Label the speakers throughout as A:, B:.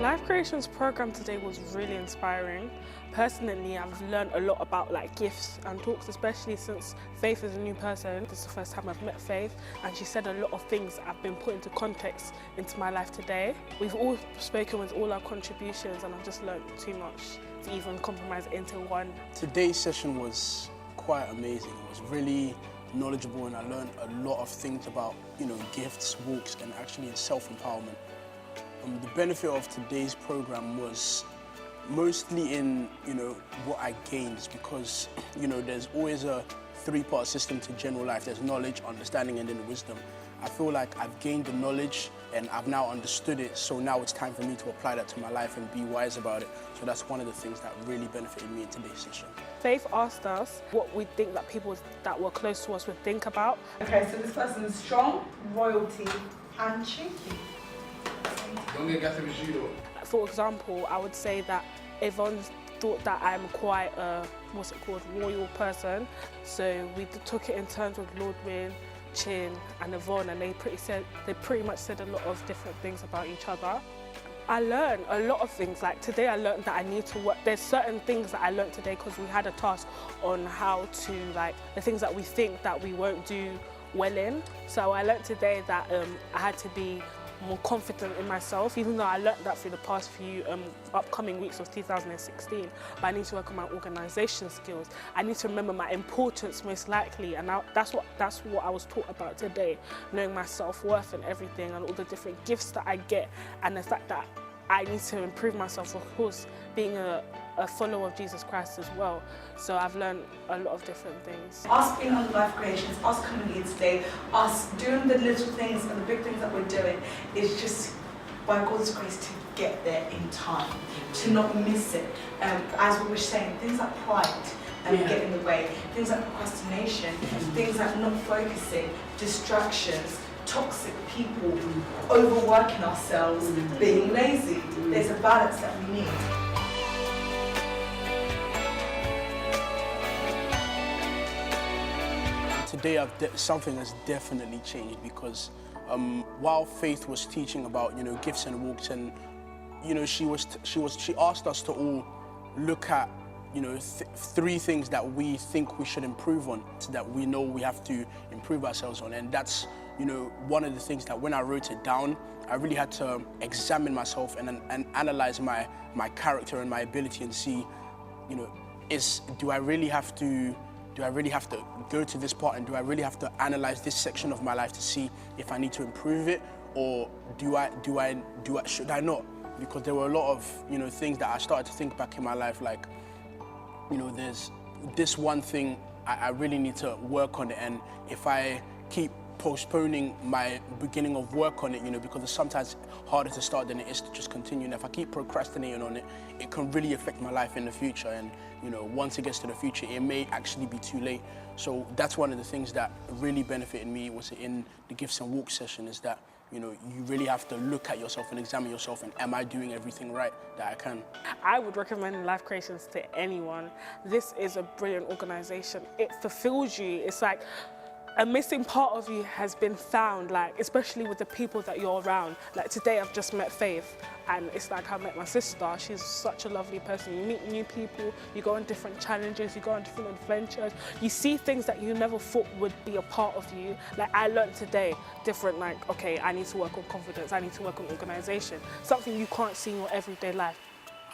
A: Life Creations program today was really inspiring. Personally, I've learned a lot about gifts and talks, especially since Faith is a new person. This is the first time I've met Faith, and she said a lot of things that have been put into context into my life today. We've all spoken with all our contributions, and I've just learned too much to even compromise into one.
B: Today's session was quite amazing. It was really knowledgeable, and I learned a lot of things about, gifts, walks, and actually self-empowerment. The benefit of today's program was mostly in, what I gained, because, there's always a three-part system to general life. There's knowledge, understanding, and then wisdom. I feel like I've gained the knowledge and I've now understood it, so now it's time for me to apply that to my life and be wise about it. So that's one of the things that really benefited me in today's session.
A: Faith asked us what we think that people that were close to us would think about.
C: Okay, so this person is strong, royalty, and cheeky.
A: For example, I would say that Yvonne thought that I'm quite a, royal person. So we took it in terms of Lordwin, Chin and Yvonne, and they pretty much said a lot of different things about each other. I learned a lot of things. Like today I learned that I need to work. There's certain things that I learned today because we had a task on how to, the things that we think that we won't do well in. So I learned today that I had to be more confident in myself, even though I learned that through the past few upcoming weeks of 2016. But I need to work on my organisation skills. I need to remember my importance most likely, and that's what I was taught about today, knowing my self-worth and everything, and all the different gifts that I get, and the fact that I need to improve myself, of course, being a follower of Jesus Christ as well. So I've learned a lot of different things.
C: Us being on Life Creations, us coming here today, us doing the little things and the big things that we're doing is just by God's grace to get there in time, to not miss it. As we were saying, things like pride get in the way, things like procrastination, things like not focusing, distractions, toxic people, overworking ourselves, being lazy. There's a balance that we need.
B: Today, something has definitely changed, because while Faith was teaching about, gifts and walks, and she asked us to all look at, three things that we think we should improve on, so that we know we have to improve ourselves on, and that's, one of the things that when I wrote it down, I really had to examine myself and analyze my character and my ability and see, do I really have to go to this part, and do I really have to analyze this section of my life to see if I need to improve it, or should I not? Because there were a lot of things that I started to think back in my life, like there's this one thing I really need to work on it, and if I keep postponing my beginning of work on it, because it's sometimes harder to start than it is to just continue. And if I keep procrastinating on it, it can really affect my life in the future. And, once it gets to the future, it may actually be too late. So that's one of the things that really benefited me was in the Gifts and Walks session, is that, you really have to look at yourself and examine yourself, and am I doing everything right that I can?
A: I would recommend Life Creations to anyone. This is a brilliant organisation. It fulfills you. It's like a missing part of you has been found, especially with the people that you're around. Today I've just met Faith, and it's like I met my sister. She's such a lovely person. You meet new people, you go on different challenges, you go on different adventures. You see things that you never thought would be a part of you. I learned today, different, okay, I need to work on confidence, I need to work on organisation, something you can't see in your everyday life.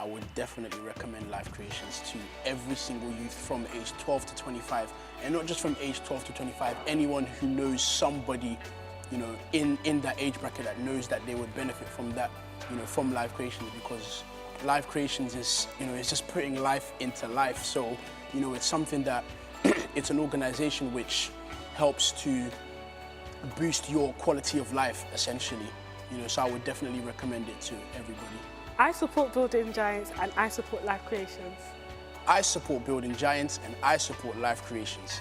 B: I would definitely recommend Life Creations to every single youth from age 12 to 25. And not just from age 12 to 25, anyone who knows somebody, in that age bracket that knows that they would benefit from that, from Life Creations, because Life Creations is, it's just putting life into life. So, it's something that, it's an organization which helps to boost your quality of life, essentially. So I would definitely recommend it to everybody.
A: I support Building Giants, and I support Life Creations.
B: I support Building Giants, and I support Life Creations.